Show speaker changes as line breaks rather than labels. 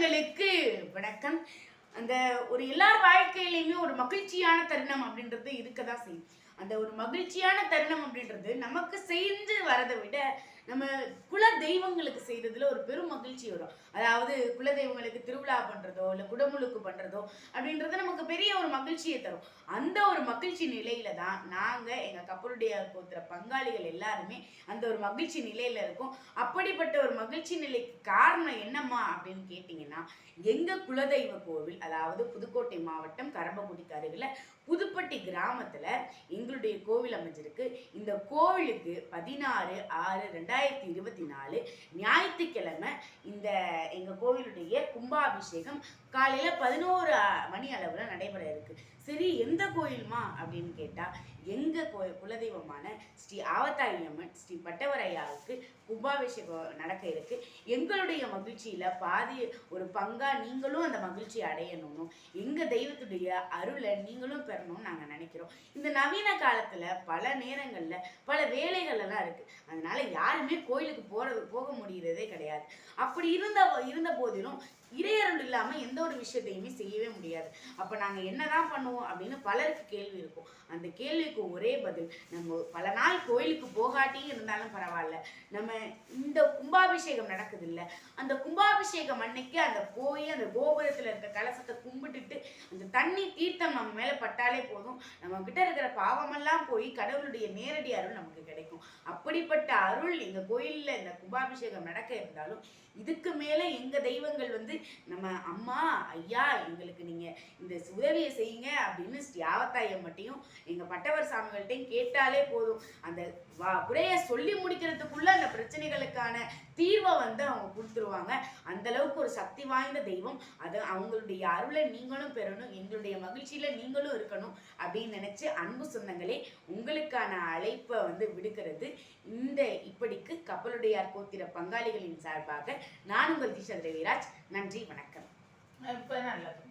சொந்தங்களுக்கு வணக்கம். அந்த ஒரு எல்லார் வாழ்க்கையிலையுமே ஒரு மகிழ்ச்சியான தருணம் அப்படின்றது இருக்கதான் செய்யும். அந்த ஒரு மகிழ்ச்சியான தருணம் அப்படின்றது நமக்கு செஞ்சு வரதை விட நம்ம குல தெய்வங்களுக்கு செய்யறதுல ஒரு பெரும் மகிழ்ச்சி வரும். அதாவது குல தெய்வங்களுக்கு திருவிழா பண்றதோ இல்ல குடமுழுக்கு பண்றதோ அப்படின்றது நமக்கு பெரிய ஒரு மகிழ்ச்சியை தரும். அந்த ஒரு மகிழ்ச்சி நிலையில தான் நாங்க எங்க கப்பலுடைய கோத்திர பங்காளிகள் எல்லாருமே அந்த ஒரு மகிழ்ச்சி நிலையில இருக்கும். அப்படிப்பட்ட ஒரு மகிழ்ச்சி நிலைக்கு காரணம் என்னம்மா அப்படின்னு கேட்டீங்கன்னா, எங்க குலதெய்வ கோவில், அதாவது புதுக்கோட்டை மாவட்டம் கரம்பக்குடிக்கு அருகில புதுப்பட்டி கிராமத்துல எங்களுடைய கோவில் அமைஞ்சிருக்கு. இந்த கோவிலுக்கு 16/6/2024 ஞாயிற்றுக்கிழமை இந்த எங்க கோவிலுடைய கும்பாபிஷேகம் காலையில 11 மணி அளவுல நடைபெற இருக்கு. சரி, எந்த கோயில்மா அப்படின்னு கேட்டா, எங்க குலதெய்வமான ஸ்ரீ ஆவத்தாயி அம்மன் ஸ்ரீ பட்டவரையாவுக்கு கும்பாபிஷேகம் நடக்க இருக்கு. எங்களுடைய மகிழ்ச்சியில பாதி ஒரு பங்கா நீங்களும் அந்த மகிழ்ச்சி அடையணும், எங்க தெய்வத்துடைய அருளை நீங்களும் பெறணும்னு நாங்க நினைக்கிறோம். இந்த நவீன காலத்துல பல நேரங்கள்ல பல வேலைகள் எல்லாம் இருக்கு. அதனால யாருமே கோயிலுக்கு போக முடியறதே கிடையாது. அப்படி இருந்த போதிலும் இறையருள் இல்லாம எந்த ஒரு விஷயத்தையுமே செய்யவே முடியாது. அப்ப நாங்க என்னதான் பண்ணுவோம் அப்படின்னு பலருக்கு கேள்வி இருக்கும். அந்த கேள்விக்கு ஒரே பதில், நம்ம பல நாள் கோயிலுக்கு போகாட்டி இருந்தாலும் பரவாயில்ல, நம்ம இந்த கும்பாபிஷேகம் நடக்குது இல்ல, அந்த கும்பாபிஷேகம் அன்னைக்கு அந்த கோபுரத்துல இருக்க கலசத்தை கும்பிட்டுட்டு அந்த தண்ணி தீர்த்தம் நம்ம மேல பட்டாலே போதும், நம்ம கிட்ட இருக்கிற பாவமெல்லாம் போய் கடவுளுடைய நேரடி அருள் நமக்கு கிடைக்கும். அப்படிப்பட்ட அருள் எங்க கோயில்ல இந்த கும்பாபிஷேகம் நடக்க இருந்தாலும், இதுக்கு மேல எங்க தெய்வங்கள் நம்ம அம்மா ஐயா எங்களுக்கு நீங்க இந்த உதவியை செய்யுங்க அப்படின்னு ஸ்ரீ ஆவத்தாயம்மட்டையும் எங்க பட்டவர் சாமிகள்ட்டையும் கேட்டாலே போதும், அந்த குறைய சொல்லி முடிக்கிறதுக்குள்ள அந்த பிரச்சனைகளுக்கான தீர்வை அவங்க கொடுத்துருவாங்க. அந்த அளவுக்கு ஒரு சக்தி வாய்ந்த தெய்வம். அது அவங்களுடைய அருளை நீங்களும் பெறணும், எங்களுடைய மகிழ்ச்சியில நீங்களும் இருக்கணும் அப்படின்னு நினைச்சு அன்பு சொந்தங்களே, உங்களுக்கான அழைப்பை விடுக்கிறது இந்த இப்படிக்கு கப்பலுடையார் கோத்திர பங்காளிகளின் சார்பாக நான் உங்கள் தீஷா ரவிராஜ். நன்றி, வணக்கம்.
இப்ப நல்லது.